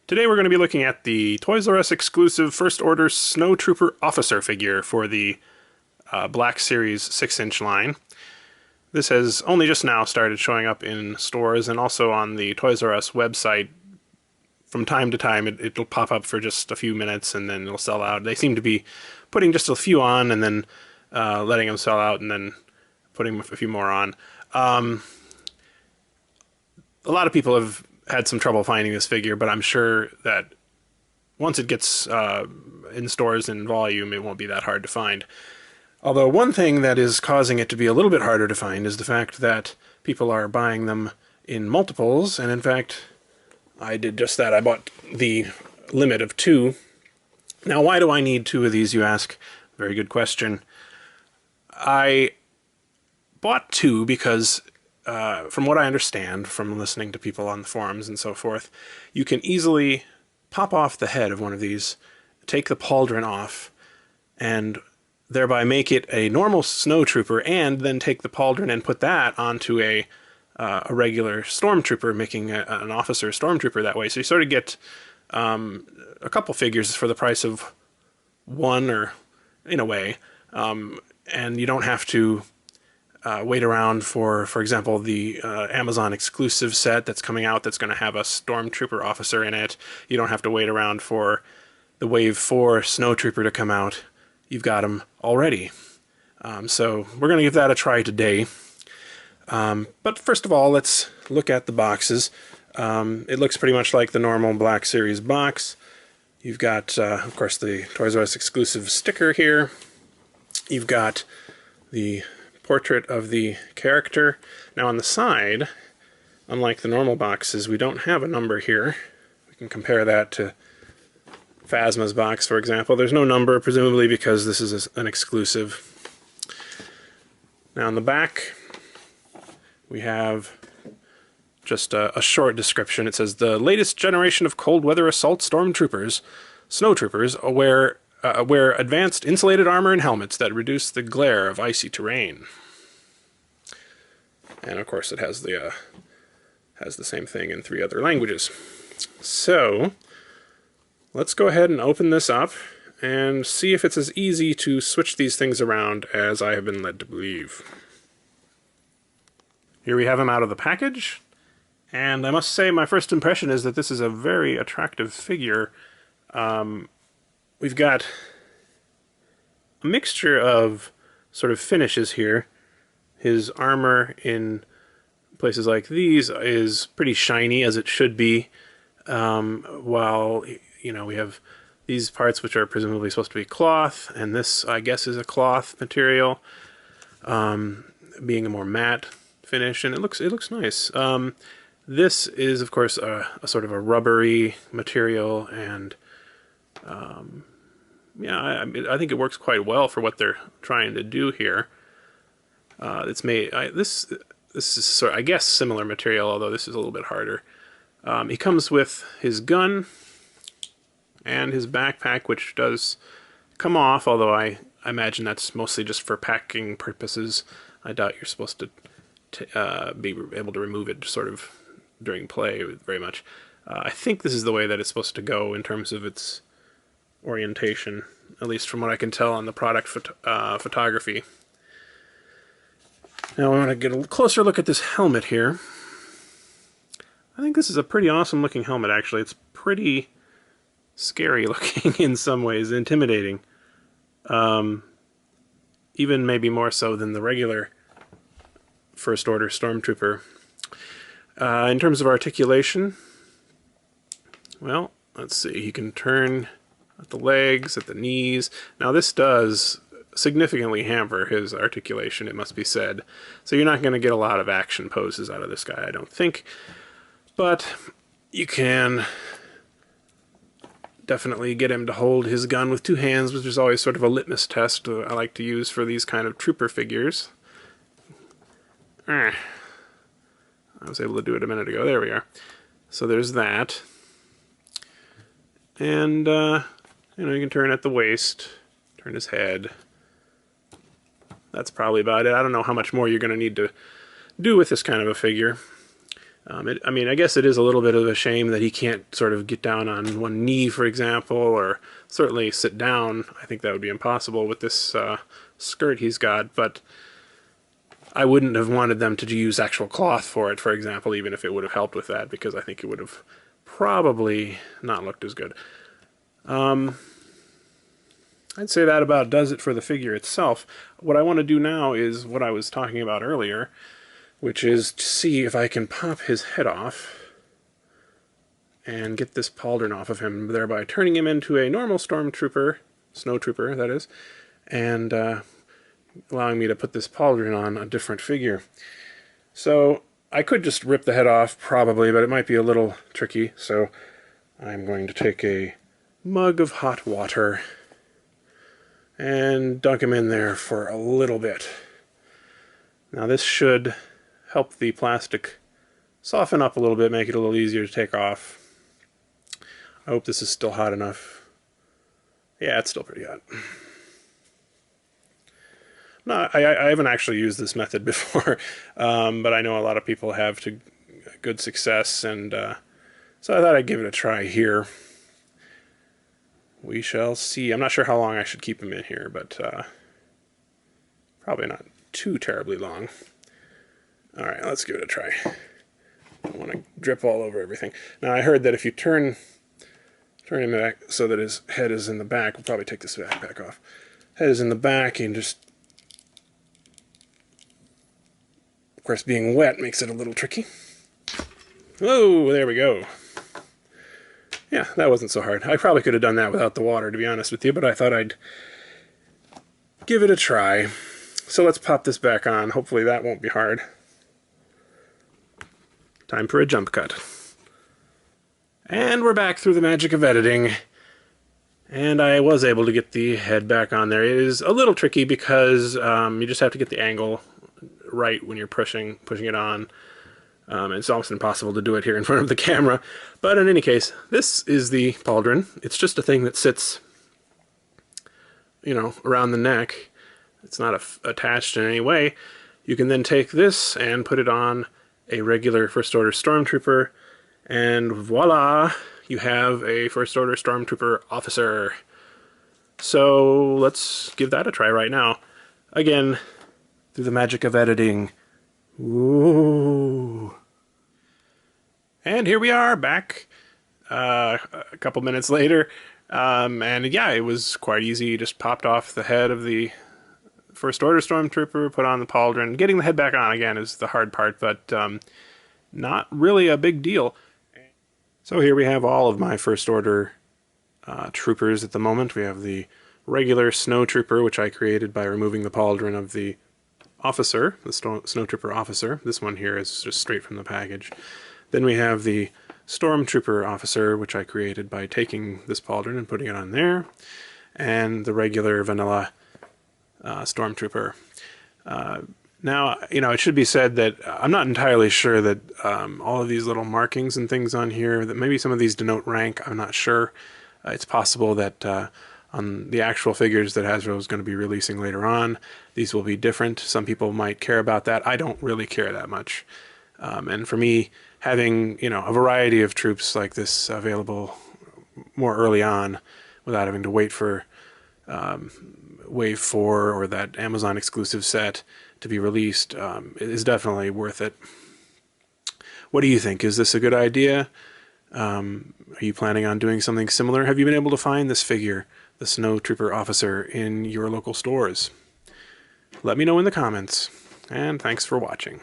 Today we're going to be looking at the Toys R Us exclusive First Order Snowtrooper Officer figure for the Black Series 6-inch line. This has only just now started showing up in stores and also on the Toys R Us website. From time to time it'll pop up for just a few minutes and then it'll sell out. They seem to be putting just a few on and then letting them sell out and then putting a few more on. A lot of people have had some trouble finding this figure, but I'm sure that once it gets in stores in volume, it won't be that hard to find. Although one thing that is causing it to be a little bit harder to find is the fact that people are buying them in multiples, and in fact, I did just that. I bought the limit of 2. Now, why do I need 2 of these, you ask? Very good question. I bought 2 because from what I understand from listening to people on the forums and so forth, you can easily pop off the head of one of these, take the pauldron off, and thereby make it a normal Snowtrooper, and then take the pauldron and put that onto a regular Stormtrooper, making an officer Stormtrooper that way. So you sort of get a couple figures for the price of one, or in a way, and you don't have to wait around for example, the Amazon exclusive set that's coming out that's going to have a Stormtrooper officer in it. You don't have to wait around for the Wave 4 Snowtrooper to come out. You've got them already. So we're going to give that a try today. But first of all, let's look at the boxes. It looks pretty much like the normal Black Series box. You've got, of course, the Toys R Us exclusive sticker here. You've got the portrait of the character. Now on the side, unlike the normal boxes, we don't have a number here. We can compare that to Phasma's box, for example. There's no number, presumably because this is an exclusive. Now on the back, we have just a short description. It says, the latest generation of cold weather assault stormtroopers, snowtroopers, wear advanced insulated armor and helmets that reduce the glare of icy terrain. And of course it has the same thing in 3 other languages. So let's go ahead and open this up and see if it's as easy to switch these things around as I have been led to believe. Here we have him out of the package, and I must say my first impression is that this is a very attractive figure. We've got a mixture of sort of finishes here. His armor in places like these is pretty shiny, as it should be, while, you know, we have these parts which are presumably supposed to be cloth, and this, I guess, is a cloth material, being a more matte finish, and it looks nice. This is, of course, a sort of a rubbery material, and yeah, I think it works quite well for what they're trying to do here. It's made this is sort of, I guess, similar material, although this is a little bit harder. He comes with his gun and his backpack, which does come off, although I imagine that's mostly just for packing purposes. I doubt you're supposed to be able to remove it sort of during play very much. I think this is the way that it's supposed to go in terms of its orientation, at least from what I can tell on the product photography. Now I want to get a closer look at this helmet here. I think this is a pretty awesome looking helmet, actually. It's pretty scary looking in some ways, intimidating. Even maybe more so than the regular First Order Stormtrooper. In terms of articulation, well, let's see, you can turn at the legs, at the knees. Now this does significantly hamper his articulation, it must be said. So you're not going to get a lot of action poses out of this guy, I don't think. But you can definitely get him to hold his gun with 2 hands, which is always sort of a litmus test I like to use for these kind of trooper figures. I was able to do it a minute ago. There we are. So there's that. And, you know, you can turn at the waist, turn his head. That's probably about it. I don't know how much more you're going to need to do with this kind of a figure. I mean, I guess it is a little bit of a shame that he can't sort of get down on one knee, for example, or certainly sit down. I think that would be impossible with this skirt he's got, but I wouldn't have wanted them to use actual cloth for it, for example, even if it would have helped with that, because I think it would have probably not looked as good. I'd say that about does it for the figure itself. What I want to do now is what I was talking about earlier, which is to see if I can pop his head off and get this pauldron off of him, thereby turning him into a normal Stormtrooper, Snowtrooper, that is, and allowing me to put this pauldron on a different figure. So I could just rip the head off, probably, but it might be a little tricky, so I'm going to take a mug of hot water and dunk him in there for a little bit. Now this should help the plastic soften up a little bit, make it a little easier to take off. I hope this is still hot enough. Yeah, it's still pretty hot. No, I haven't actually used this method before, but I know a lot of people have to good success, and so I thought I'd give it a try here. We shall see. I'm not sure how long I should keep him in here, but probably not too terribly long. Alright, let's give it a try. Don't want to drip all over everything. Now I heard that if you turn him back so that his head is in the back, we'll probably take this backpack off. Head is in the back, and just, of course, being wet makes it a little tricky. Oh, there we go. Yeah, that wasn't so hard. I probably could have done that without the water, to be honest with you, but I thought I'd give it a try. So let's pop this back on. Hopefully that won't be hard. Time for a jump cut. And we're back through the magic of editing. And I was able to get the head back on there. It is a little tricky because you just have to get the angle right when you're pushing it on. It's almost impossible to do it here in front of the camera. But in any case, this is the pauldron. It's just a thing that sits, you know, around the neck. It's not attached in any way. You can then take this and put it on a regular First Order Stormtrooper, and voila, you have a First Order Stormtrooper officer. So let's give that a try right now. Again, through the magic of editing. Ooh. And here we are back a couple minutes later. And yeah, it was quite easy. You just popped off the head of the First Order Stormtrooper, put on the pauldron. Getting the head back on again is the hard part, but not really a big deal. So here we have all of my First Order troopers at the moment. We have the regular Snowtrooper, which I created by removing the pauldron of the officer, the Snowtrooper officer. This one here is just straight from the package. Then we have the Stormtrooper officer, which I created by taking this pauldron and putting it on there. And the regular vanilla Stormtrooper. Now, you know, it should be said that I'm not entirely sure that all of these little markings and things on here, that maybe some of these denote rank, I'm not sure. It's possible that on the actual figures that Hasbro is going to be releasing later on, these will be different. Some people might care about that. I don't really care that much. And for me, having, you know, a variety of troops like this available more early on without having to wait for Wave 4 or that Amazon exclusive set to be released is definitely worth it. What do you think? Is this a good idea? Are you planning on doing something similar? Have you been able to find this figure, the Snowtrooper officer, in your local stores? Let me know in the comments, and thanks for watching.